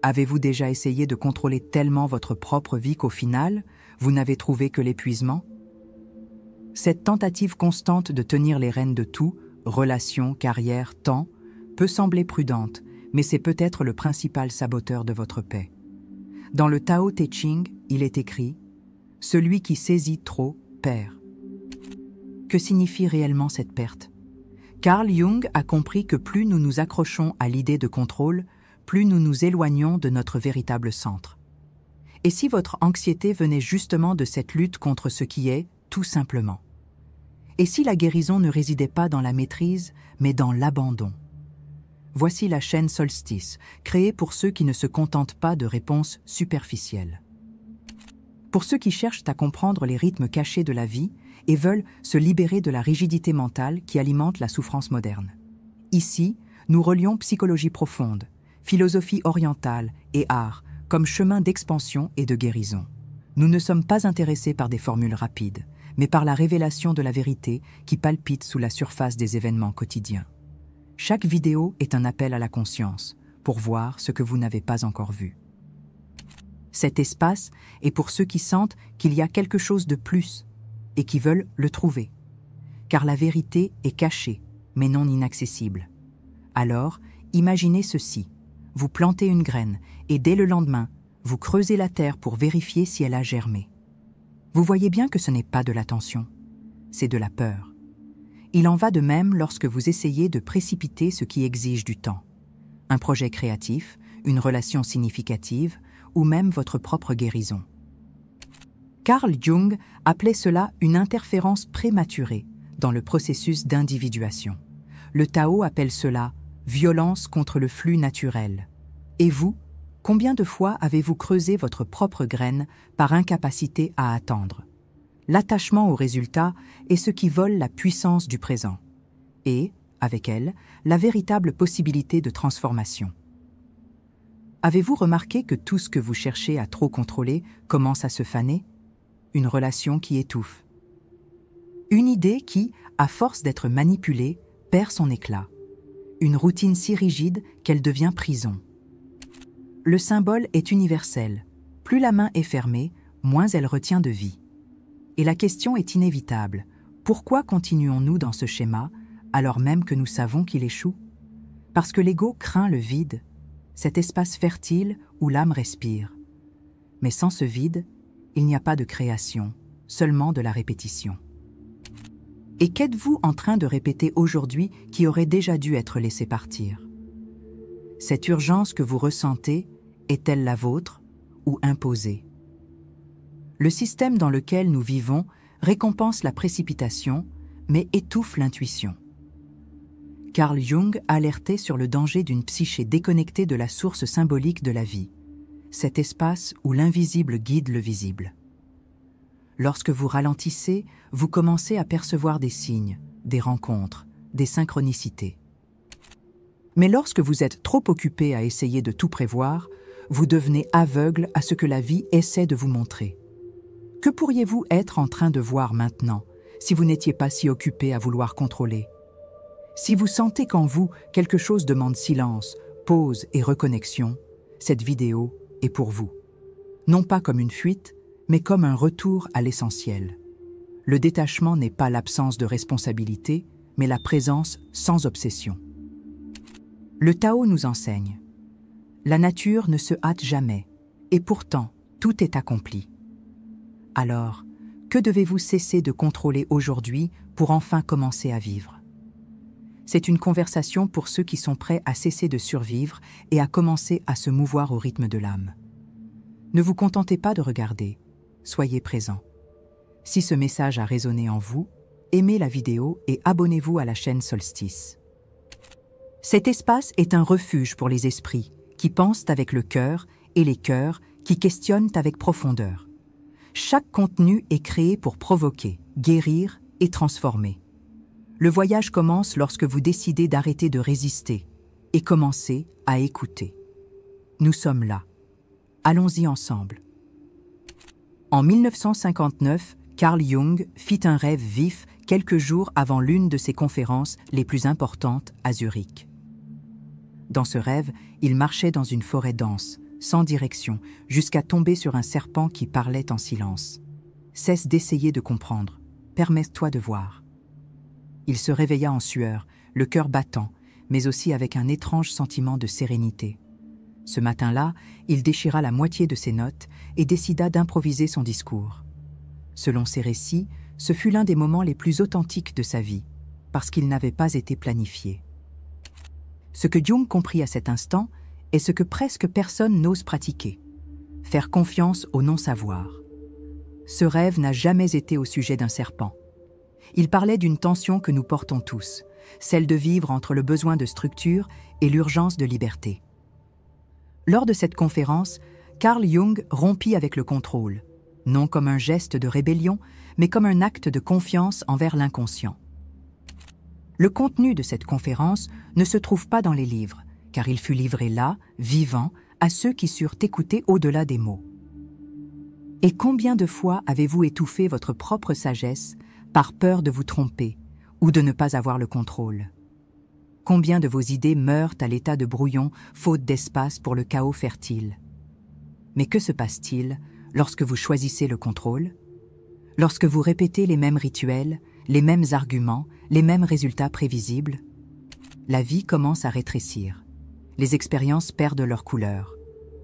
Avez-vous déjà essayé de contrôler tellement votre propre vie qu'au final, vous n'avez trouvé que l'épuisement? Cette tentative constante de tenir les rênes de tout, relations, carrière, temps, peut sembler prudente, mais c'est peut-être le principal saboteur de votre paix. Dans le Tao Te Ching, il est écrit « Celui qui saisit trop perd ». Que signifie réellement cette perte? Carl Jung a compris que plus nous nous accrochons à l'idée de contrôle, plus nous nous éloignons de notre véritable centre. Et si votre anxiété venait justement de cette lutte contre ce qui est, tout simplement? Et si la guérison ne résidait pas dans la maîtrise, mais dans l'abandon? Voici la chaîne Solstice, créée pour ceux qui ne se contentent pas de réponses superficielles. Pour ceux qui cherchent à comprendre les rythmes cachés de la vie et veulent se libérer de la rigidité mentale qui alimente la souffrance moderne. Ici, nous relions psychologie profonde, philosophie orientale et art comme chemin d'expansion et de guérison. Nous ne sommes pas intéressés par des formules rapides, mais par la révélation de la vérité qui palpite sous la surface des événements quotidiens. Chaque vidéo est un appel à la conscience, pour voir ce que vous n'avez pas encore vu. Cet espace est pour ceux qui sentent qu'il y a quelque chose de plus et qui veulent le trouver. Car la vérité est cachée, mais non inaccessible. Alors, imaginez ceci. Vous plantez une graine et dès le lendemain, vous creusez la terre pour vérifier si elle a germé. Vous voyez bien que ce n'est pas de l'attention, c'est de la peur. Il en va de même lorsque vous essayez de précipiter ce qui exige du temps. Un projet créatif, une relation significative ou même votre propre guérison. Carl Jung appelait cela une interférence prématurée dans le processus d'individuation. Le Tao appelle cela violence contre le flux naturel. Et vous, combien de fois avez-vous creusé votre propre graine par incapacité à attendre? L'attachement au résultat est ce qui vole la puissance du présent. Et, avec elle, la véritable possibilité de transformation. Avez-vous remarqué que tout ce que vous cherchez à trop contrôler commence à se faner? Une relation qui étouffe. Une idée qui, à force d'être manipulée, perd son éclat. Une routine si rigide qu'elle devient prison. Le symbole est universel. Plus la main est fermée, moins elle retient de vie. Et la question est inévitable. Pourquoi continuons-nous dans ce schéma, alors même que nous savons qu'il échoue? Parce que l'ego craint le vide, cet espace fertile où l'âme respire. Mais sans ce vide, il n'y a pas de création, seulement de la répétition. Et qu'êtes-vous en train de répéter aujourd'hui qui aurait déjà dû être laissé partir? Cette urgence que vous ressentez, est-elle la vôtre ou imposée? Le système dans lequel nous vivons récompense la précipitation, mais étouffe l'intuition. Carl Jung alertait sur le danger d'une psyché déconnectée de la source symbolique de la vie, cet espace où l'invisible guide le visible. Lorsque vous ralentissez, vous commencez à percevoir des signes, des rencontres, des synchronicités. Mais lorsque vous êtes trop occupé à essayer de tout prévoir, vous devenez aveugle à ce que la vie essaie de vous montrer. Que pourriez-vous être en train de voir maintenant, si vous n'étiez pas si occupé à vouloir contrôler? Si vous sentez qu'en vous, quelque chose demande silence, pause et reconnexion, cette vidéo est pour vous. Non pas comme une fuite, mais comme un retour à l'essentiel. Le détachement n'est pas l'absence de responsabilité, mais la présence sans obsession. Le Tao nous enseigne. La nature ne se hâte jamais, et pourtant, tout est accompli. Alors, que devez-vous cesser de contrôler aujourd'hui pour enfin commencer à vivre? C'est une conversation pour ceux qui sont prêts à cesser de survivre et à commencer à se mouvoir au rythme de l'âme. Ne vous contentez pas de regarder, soyez présent. Si ce message a résonné en vous, aimez la vidéo et abonnez-vous à la chaîne Solstice. Cet espace est un refuge pour les esprits qui pensent avec le cœur et les cœurs qui questionnent avec profondeur. Chaque contenu est créé pour provoquer, guérir et transformer. Le voyage commence lorsque vous décidez d'arrêter de résister et commencer à écouter. Nous sommes là. Allons-y ensemble. En 1959, Carl Jung fit un rêve vif quelques jours avant l'une de ses conférences les plus importantes à Zurich. Dans ce rêve, il marchait dans une forêt dense, sans direction, jusqu'à tomber sur un serpent qui parlait en silence. Cesse d'essayer de comprendre. Permets-toi de voir. Il se réveilla en sueur, le cœur battant, mais aussi avec un étrange sentiment de sérénité. Ce matin-là, il déchira la moitié de ses notes et décida d'improviser son discours. Selon ses récits, ce fut l'un des moments les plus authentiques de sa vie, parce qu'il n'avait pas été planifié. Ce que Jung comprit à cet instant est ce que presque personne n'ose pratiquer: faire confiance au non-savoir. Ce rêve n'a jamais été au sujet d'un serpent. Il parlait d'une tension que nous portons tous, celle de vivre entre le besoin de structure et l'urgence de liberté. Lors de cette conférence, Carl Jung rompit avec le contrôle, non comme un geste de rébellion, mais comme un acte de confiance envers l'inconscient. Le contenu de cette conférence ne se trouve pas dans les livres, car il fut livré là, vivant, à ceux qui surent écouter au-delà des mots. Et combien de fois avez-vous étouffé votre propre sagesse par peur de vous tromper ou de ne pas avoir le contrôle? Combien de vos idées meurent à l'état de brouillon, faute d'espace pour le chaos fertile? Mais que se passe-t-il lorsque vous choisissez le contrôle? Lorsque vous répétez les mêmes rituels, les mêmes arguments, les mêmes résultats prévisibles? La vie commence à rétrécir. Les expériences perdent leur couleur.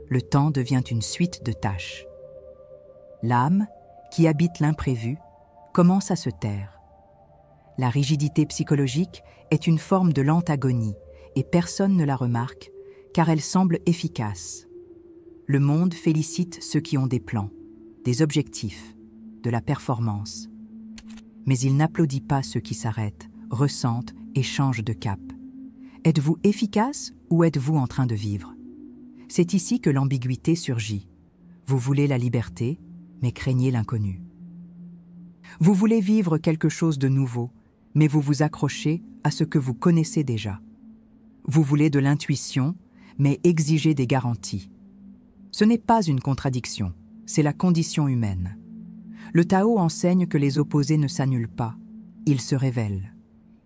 Le temps devient une suite de tâches. L'âme, qui habite l'imprévu, commence à se taire. La rigidité psychologique est une forme de lente agonie et personne ne la remarque car elle semble efficace. Le monde félicite ceux qui ont des plans, des objectifs, de la performance. Mais il n'applaudit pas ceux qui s'arrêtent, ressentent et changent de cap. Êtes-vous efficace ou êtes-vous en train de vivre? C'est ici que l'ambiguïté surgit. Vous voulez la liberté, mais craignez l'inconnu. Vous voulez vivre quelque chose de nouveau, mais vous vous accrochez à ce que vous connaissez déjà. Vous voulez de l'intuition, mais exigez des garanties. Ce n'est pas une contradiction, c'est la condition humaine. Le Tao enseigne que les opposés ne s'annulent pas, ils se révèlent.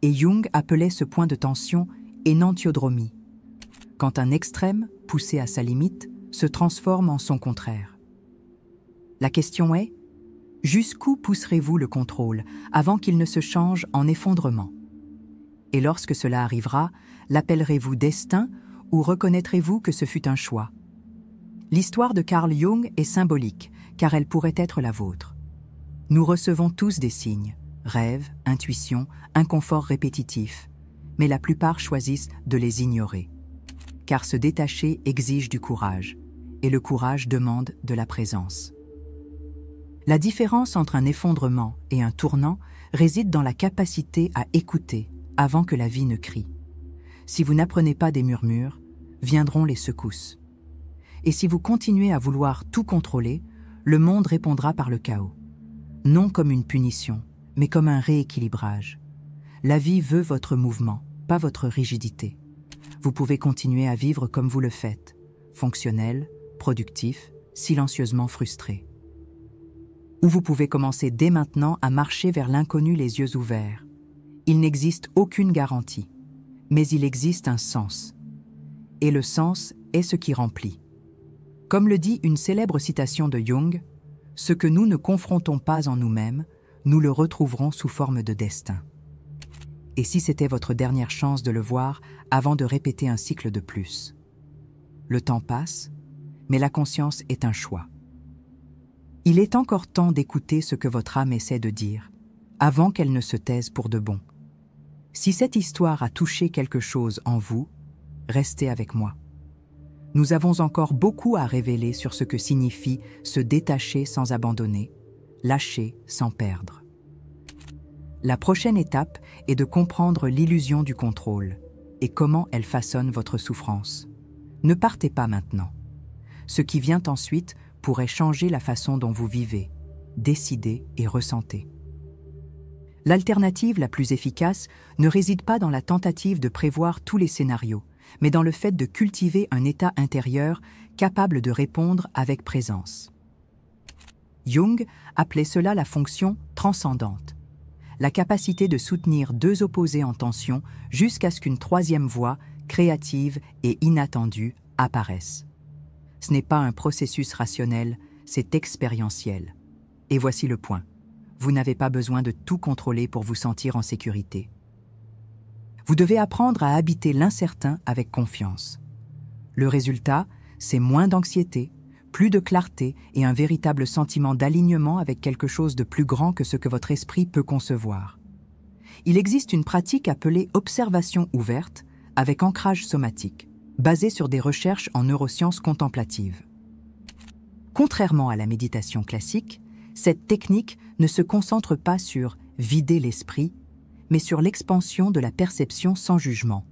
Et Jung appelait ce point de tension énantiodromie, quand un extrême, poussé à sa limite, se transforme en son contraire. La question est: jusqu'où pousserez-vous le contrôle avant qu'il ne se change en effondrement? Et lorsque cela arrivera, l'appellerez-vous destin ou reconnaîtrez-vous que ce fut un choix? L'histoire de Carl Jung est symbolique, car elle pourrait être la vôtre. Nous recevons tous des signes, rêves, intuitions, inconfort répétitif, mais la plupart choisissent de les ignorer. Car se détacher exige du courage, et le courage demande de la présence. La différence entre un effondrement et un tournant réside dans la capacité à écouter avant que la vie ne crie. Si vous n'apprenez pas des murmures, viendront les secousses. Et si vous continuez à vouloir tout contrôler, le monde répondra par le chaos. Non comme une punition, mais comme un rééquilibrage. La vie veut votre mouvement, pas votre rigidité. Vous pouvez continuer à vivre comme vous le faites, fonctionnel, productif, silencieusement frustré. Ou vous pouvez commencer dès maintenant à marcher vers l'inconnu les yeux ouverts. Il n'existe aucune garantie, mais il existe un sens. Et le sens est ce qui remplit. Comme le dit une célèbre citation de Jung, « Ce que nous ne confrontons pas en nous-mêmes, nous le retrouverons sous forme de destin. » Et si c'était votre dernière chance de le voir avant de répéter un cycle de plus? Le temps passe, mais la conscience est un choix. Il est encore temps d'écouter ce que votre âme essaie de dire, avant qu'elle ne se taise pour de bon. Si cette histoire a touché quelque chose en vous, restez avec moi. Nous avons encore beaucoup à révéler sur ce que signifie se détacher sans abandonner, lâcher sans perdre. La prochaine étape est de comprendre l'illusion du contrôle et comment elle façonne votre souffrance. Ne partez pas maintenant. Ce qui vient ensuite pourrait changer la façon dont vous vivez, décidez et ressentez. L'alternative la plus efficace ne réside pas dans la tentative de prévoir tous les scénarios, mais dans le fait de cultiver un état intérieur capable de répondre avec présence. Jung appelait cela la fonction transcendante, la capacité de soutenir deux opposés en tension jusqu'à ce qu'une troisième voie, créative et inattendue, apparaisse. Ce n'est pas un processus rationnel, c'est expérientiel. Et voici le point. Vous n'avez pas besoin de tout contrôler pour vous sentir en sécurité. Vous devez apprendre à habiter l'incertain avec confiance. Le résultat, c'est moins d'anxiété, plus de clarté et un véritable sentiment d'alignement avec quelque chose de plus grand que ce que votre esprit peut concevoir. Il existe une pratique appelée observation ouverte avec ancrage somatique, basée sur des recherches en neurosciences contemplatives. Contrairement à la méditation classique, cette technique ne se concentre pas sur vider l'esprit, mais sur l'expansion de la perception sans jugement,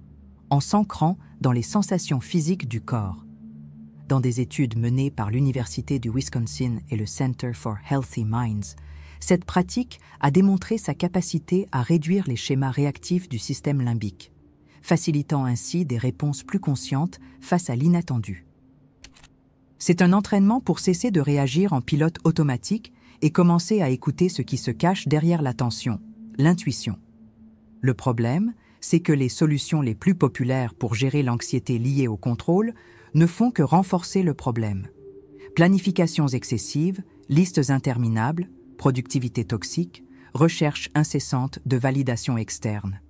en s'ancrant dans les sensations physiques du corps. Dans des études menées par l'Université du Wisconsin et le Center for Healthy Minds, cette pratique a démontré sa capacité à réduire les schémas réactifs du système limbique, facilitant ainsi des réponses plus conscientes face à l'inattendu. C'est un entraînement pour cesser de réagir en pilote automatique et commencer à écouter ce qui se cache derrière l'attention, l'intuition. Le problème, c'est que les solutions les plus populaires pour gérer l'anxiété liée au contrôle ne font que renforcer le problème. Planifications excessives, listes interminables, productivité toxique, recherche incessante de validation externe.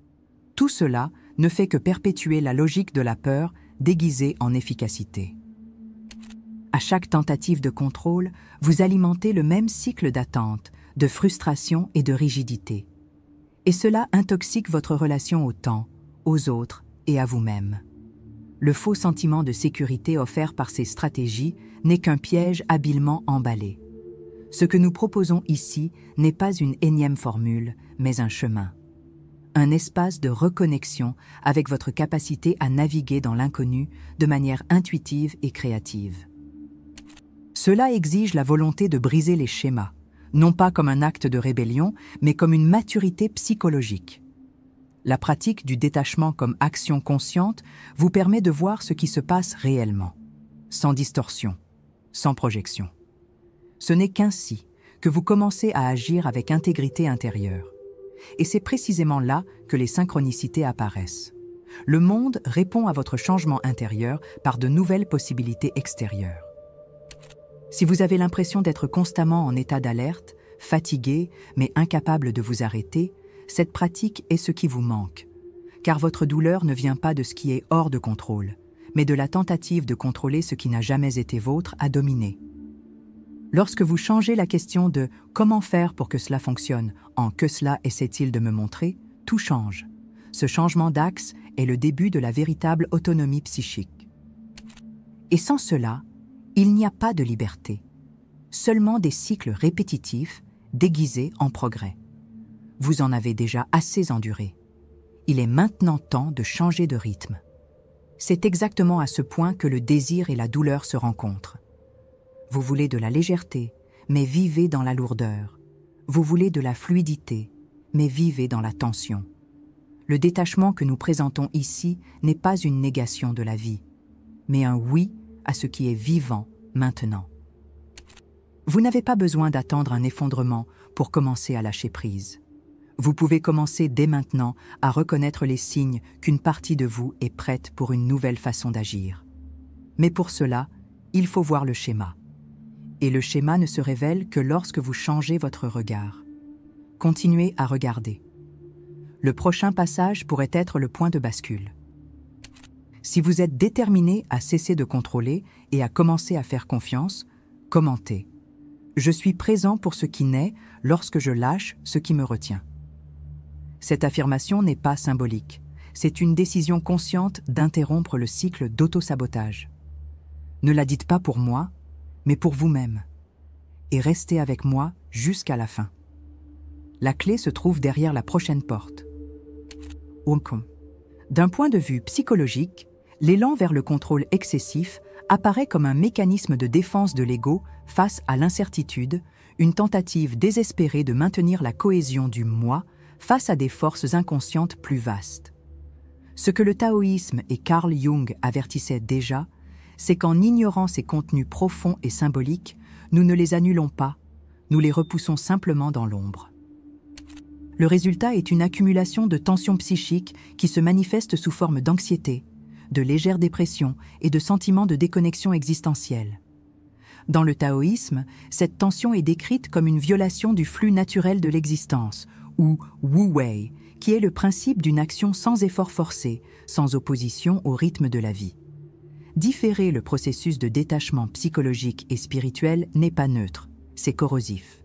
Tout cela ne fait que perpétuer la logique de la peur déguisée en efficacité. À chaque tentative de contrôle, vous alimentez le même cycle d'attente, de frustration et de rigidité. Et cela intoxique votre relation au temps, aux autres et à vous-même. Le faux sentiment de sécurité offert par ces stratégies n'est qu'un piège habilement emballé. Ce que nous proposons ici n'est pas une énième formule, mais un chemin. Un espace de reconnexion avec votre capacité à naviguer dans l'inconnu de manière intuitive et créative. Cela exige la volonté de briser les schémas, non pas comme un acte de rébellion, mais comme une maturité psychologique. La pratique du détachement comme action consciente vous permet de voir ce qui se passe réellement, sans distorsion, sans projection. Ce n'est qu'ainsi que vous commencez à agir avec intégrité intérieure. Et c'est précisément là que les synchronicités apparaissent. Le monde répond à votre changement intérieur par de nouvelles possibilités extérieures. Si vous avez l'impression d'être constamment en état d'alerte, fatigué, mais incapable de vous arrêter, cette pratique est ce qui vous manque. Car votre douleur ne vient pas de ce qui est hors de contrôle, mais de la tentative de contrôler ce qui n'a jamais été vôtre à dominer. Lorsque vous changez la question de « comment faire pour que cela fonctionne » en « que cela essaie-t-il de me montrer », tout change. Ce changement d'axe est le début de la véritable autonomie psychique. Et sans cela, il n'y a pas de liberté, seulement des cycles répétitifs déguisés en progrès. Vous en avez déjà assez enduré. Il est maintenant temps de changer de rythme. C'est exactement à ce point que le désir et la douleur se rencontrent. Vous voulez de la légèreté, mais vivez dans la lourdeur. Vous voulez de la fluidité, mais vivez dans la tension. Le détachement que nous présentons ici n'est pas une négation de la vie, mais un oui à ce qui est vivant maintenant. Vous n'avez pas besoin d'attendre un effondrement pour commencer à lâcher prise. Vous pouvez commencer dès maintenant à reconnaître les signes qu'une partie de vous est prête pour une nouvelle façon d'agir. Mais pour cela, il faut voir le schéma. Et le schéma ne se révèle que lorsque vous changez votre regard. Continuez à regarder. Le prochain passage pourrait être le point de bascule. Si vous êtes déterminé à cesser de contrôler et à commencer à faire confiance, commentez. Je suis présent pour ce qui naît lorsque je lâche ce qui me retient. Cette affirmation n'est pas symbolique. C'est une décision consciente d'interrompre le cycle d'auto-sabotage. Ne la dites pas pour moi, mais pour vous-même. Et restez avec moi jusqu'à la fin. La clé se trouve derrière la prochaine porte. D'un point de vue psychologique, l'élan vers le contrôle excessif apparaît comme un mécanisme de défense de l'ego face à l'incertitude, une tentative désespérée de maintenir la cohésion du moi face à des forces inconscientes plus vastes. Ce que le taoïsme et Carl Jung avertissaient déjà, c'est qu'en ignorant ces contenus profonds et symboliques, nous ne les annulons pas, nous les repoussons simplement dans l'ombre. Le résultat est une accumulation de tensions psychiques qui se manifestent sous forme d'anxiété, de légères dépressions et de sentiments de déconnexion existentielle. Dans le taoïsme, cette tension est décrite comme une violation du flux naturel de l'existence, ou wu-wei, qui est le principe d'une action sans effort forcé, sans opposition au rythme de la vie. Différer le processus de détachement psychologique et spirituel n'est pas neutre, c'est corrosif.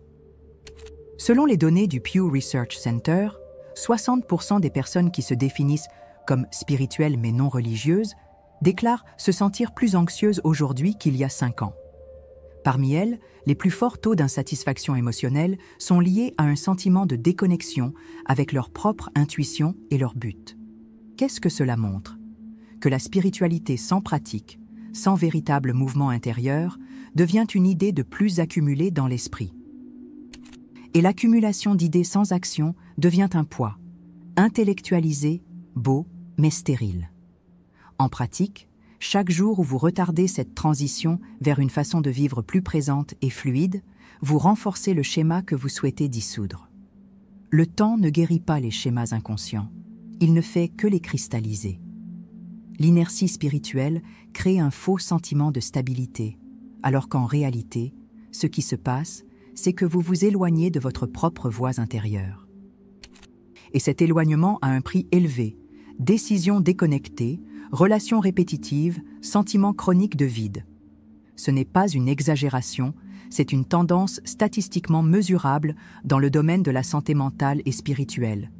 Selon les données du Pew Research Center, 60% des personnes qui se définissent comme spirituelles mais non religieuses déclarent se sentir plus anxieuses aujourd'hui qu'il y a 5 ans. Parmi elles, les plus forts taux d'insatisfaction émotionnelle sont liés à un sentiment de déconnexion avec leur propre intuition et leur but. Qu'est-ce que cela montre? Que la spiritualité sans pratique, sans véritable mouvement intérieur, devient une idée de plus accumulée dans l'esprit. Et l'accumulation d'idées sans action devient un poids, intellectualisé, beau, mais stérile. En pratique, chaque jour où vous retardez cette transition vers une façon de vivre plus présente et fluide, vous renforcez le schéma que vous souhaitez dissoudre. Le temps ne guérit pas les schémas inconscients, il ne fait que les cristalliser. L'inertie spirituelle crée un faux sentiment de stabilité, alors qu'en réalité, ce qui se passe, c'est que vous vous éloignez de votre propre voix intérieure. Et cet éloignement a un prix élevé, décisions déconnectées, relations répétitives, sentiments chroniques de vide. Ce n'est pas une exagération, c'est une tendance statistiquement mesurable dans le domaine de la santé mentale et spirituelle.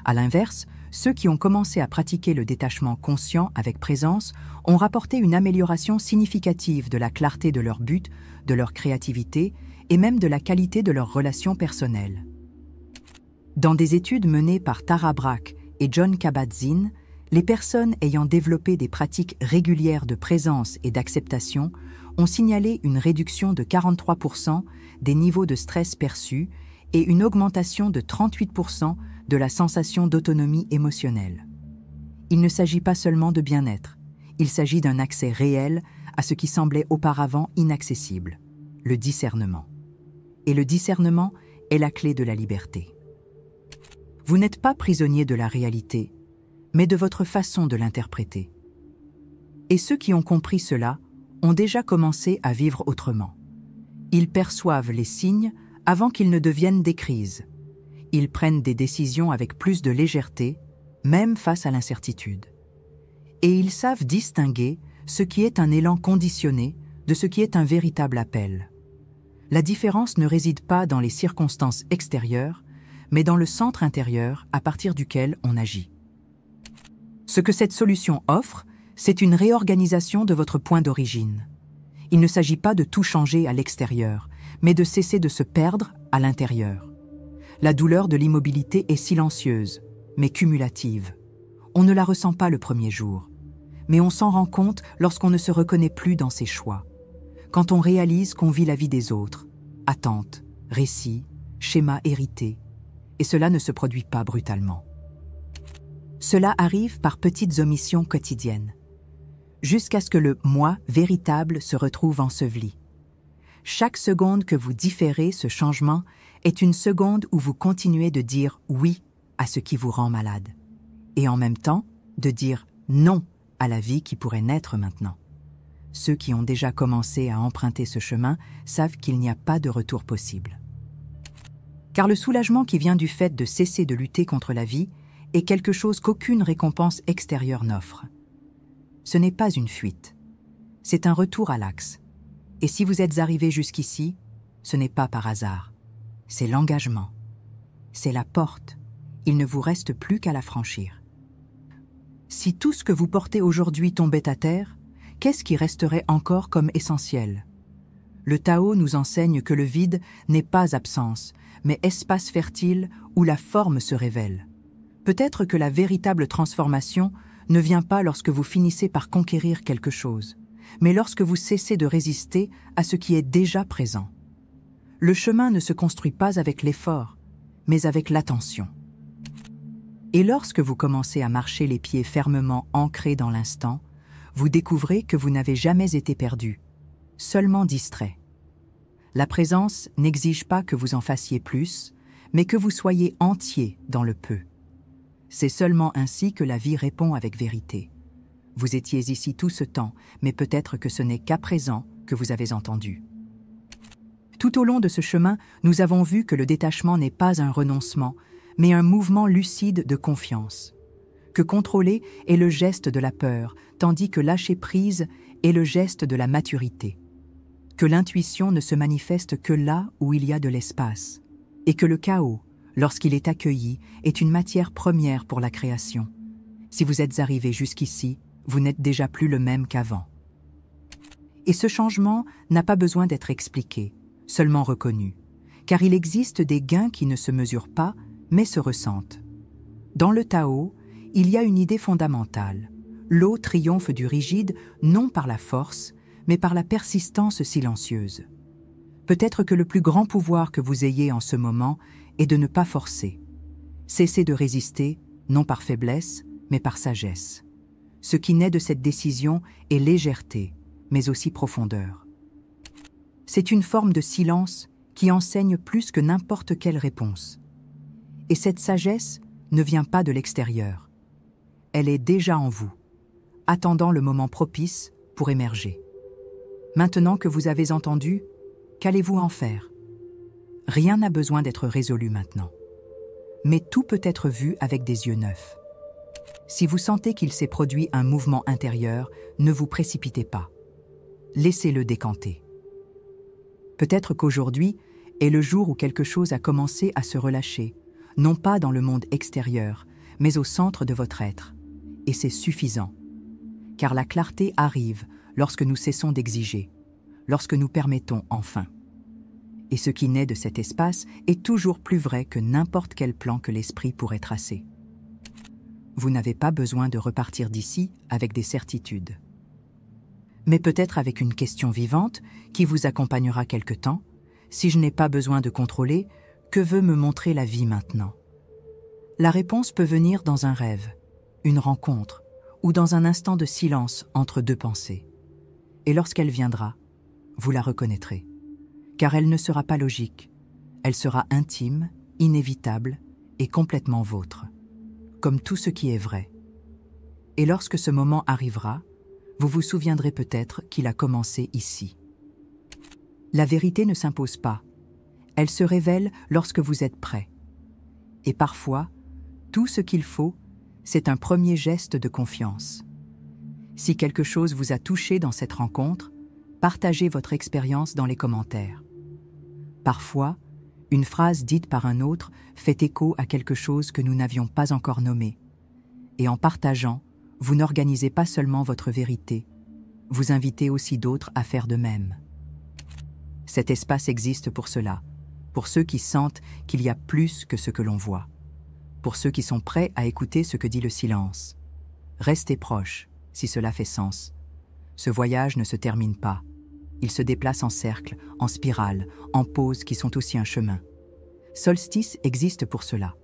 À l'inverse, ceux qui ont commencé à pratiquer le détachement conscient avec présence ont rapporté une amélioration significative de la clarté de leur but, de leur créativité et même de la qualité de leurs relations personnelles. Dans des études menées par Tara Brach et Jon Kabat-Zinn, les personnes ayant développé des pratiques régulières de présence et d'acceptation ont signalé une réduction de 43% des niveaux de stress perçus et une augmentation de 38% de la sensation d'autonomie émotionnelle. Il ne s'agit pas seulement de bien-être, il s'agit d'un accès réel à ce qui semblait auparavant inaccessible, le discernement. Et le discernement est la clé de la liberté. Vous n'êtes pas prisonnier de la réalité, mais de votre façon de l'interpréter. Et ceux qui ont compris cela ont déjà commencé à vivre autrement. Ils perçoivent les signes avant qu'ils ne deviennent des crises. Ils prennent des décisions avec plus de légèreté, même face à l'incertitude. Et ils savent distinguer ce qui est un élan conditionné de ce qui est un véritable appel. La différence ne réside pas dans les circonstances extérieures, mais dans le centre intérieur à partir duquel on agit. Ce que cette solution offre, c'est une réorganisation de votre point d'origine. Il ne s'agit pas de tout changer à l'extérieur, mais de cesser de se perdre à l'intérieur. La douleur de l'immobilité est silencieuse, mais cumulative. On ne la ressent pas le premier jour, mais on s'en rend compte lorsqu'on ne se reconnaît plus dans ses choix. Quand on réalise qu'on vit la vie des autres, attentes, récits, schémas hérités, et cela ne se produit pas brutalement. Cela arrive par petites omissions quotidiennes, jusqu'à ce que le « moi » véritable se retrouve enseveli. Chaque seconde que vous différez ce changement est une seconde où vous continuez de dire « oui » à ce qui vous rend malade, et en même temps de dire « non » à la vie qui pourrait naître maintenant. Ceux qui ont déjà commencé à emprunter ce chemin savent qu'il n'y a pas de retour possible. Car le soulagement qui vient du fait de cesser de lutter contre la vie est quelque chose qu'aucune récompense extérieure n'offre. Ce n'est pas une fuite, c'est un retour à l'axe. Et si vous êtes arrivé jusqu'ici, ce n'est pas par hasard, c'est l'engagement, c'est la porte, il ne vous reste plus qu'à la franchir. Si tout ce que vous portez aujourd'hui tombait à terre, qu'est-ce qui resterait encore comme essentiel? Le Tao nous enseigne que le vide n'est pas absence, mais espace fertile où la forme se révèle. Peut-être que la véritable transformation ne vient pas lorsque vous finissez par conquérir quelque chose, mais lorsque vous cessez de résister à ce qui est déjà présent. Le chemin ne se construit pas avec l'effort, mais avec l'attention. Et lorsque vous commencez à marcher les pieds fermement ancrés dans l'instant, vous découvrez que vous n'avez jamais été perdu, seulement distrait. La présence n'exige pas que vous en fassiez plus, mais que vous soyez entier dans le peu. C'est seulement ainsi que la vie répond avec vérité. Vous étiez ici tout ce temps, mais peut-être que ce n'est qu'à présent que vous avez entendu. Tout au long de ce chemin, nous avons vu que le détachement n'est pas un renoncement, mais un mouvement lucide de confiance. Que contrôler est le geste de la peur, tandis que lâcher prise est le geste de la maturité. Que l'intuition ne se manifeste que là où il y a de l'espace, et que le chaos, lorsqu'il est accueilli, est une matière première pour la création. Si vous êtes arrivé jusqu'ici, vous n'êtes déjà plus le même qu'avant. Et ce changement n'a pas besoin d'être expliqué, seulement reconnu, car il existe des gains qui ne se mesurent pas, mais se ressentent. Dans le Tao, il y a une idée fondamentale. L'eau triomphe du rigide non par la force, mais par la persistance silencieuse. Peut-être que le plus grand pouvoir que vous ayez en ce moment est de ne pas forcer. Cessez de résister, non par faiblesse, mais par sagesse. Ce qui naît de cette décision est légèreté, mais aussi profondeur. C'est une forme de silence qui enseigne plus que n'importe quelle réponse. Et cette sagesse ne vient pas de l'extérieur. Elle est déjà en vous, attendant le moment propice pour émerger. Maintenant que vous avez entendu, qu'allez-vous en faire? Rien n'a besoin d'être résolu maintenant. Mais tout peut être vu avec des yeux neufs. Si vous sentez qu'il s'est produit un mouvement intérieur, ne vous précipitez pas. Laissez-le décanter. Peut-être qu'aujourd'hui est le jour où quelque chose a commencé à se relâcher, non pas dans le monde extérieur, mais au centre de votre être. Et c'est suffisant. Car la clarté arrive lorsque nous cessons d'exiger, lorsque nous permettons enfin. Et ce qui naît de cet espace est toujours plus vrai que n'importe quel plan que l'esprit pourrait tracer. Vous n'avez pas besoin de repartir d'ici avec des certitudes. Mais peut-être avec une question vivante qui vous accompagnera quelque temps. Si je n'ai pas besoin de contrôler, que veut me montrer la vie maintenant? La réponse peut venir dans un rêve, une rencontre, ou dans un instant de silence entre deux pensées. Et lorsqu'elle viendra, vous la reconnaîtrez. Car elle ne sera pas logique, elle sera intime, inévitable et complètement vôtre, comme tout ce qui est vrai. Et lorsque ce moment arrivera, vous vous souviendrez peut-être qu'il a commencé ici. La vérité ne s'impose pas, elle se révèle lorsque vous êtes prêt. Et parfois, tout ce qu'il faut, c'est un premier geste de confiance. Si quelque chose vous a touché dans cette rencontre, partagez votre expérience dans les commentaires. Parfois, une phrase dite par un autre fait écho à quelque chose que nous n'avions pas encore nommé. Et en partageant, vous n'organisez pas seulement votre vérité, vous invitez aussi d'autres à faire de même. Cet espace existe pour cela, pour ceux qui sentent qu'il y a plus que ce que l'on voit, pour ceux qui sont prêts à écouter ce que dit le silence. Restez proches, si cela fait sens. Ce voyage ne se termine pas. Il se déplace en cercle, en spirale, en pauses qui sont aussi un chemin. Solstice existe pour cela.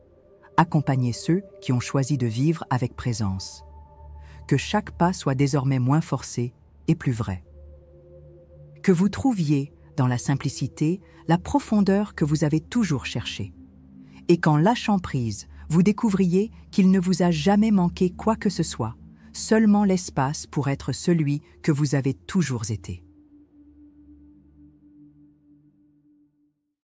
Accompagnez ceux qui ont choisi de vivre avec présence. Que chaque pas soit désormais moins forcé et plus vrai. Que vous trouviez, dans la simplicité, la profondeur que vous avez toujours cherchée. Et qu'en lâchant prise, vous découvriez qu'il ne vous a jamais manqué quoi que ce soit, seulement l'espace pour être celui que vous avez toujours été.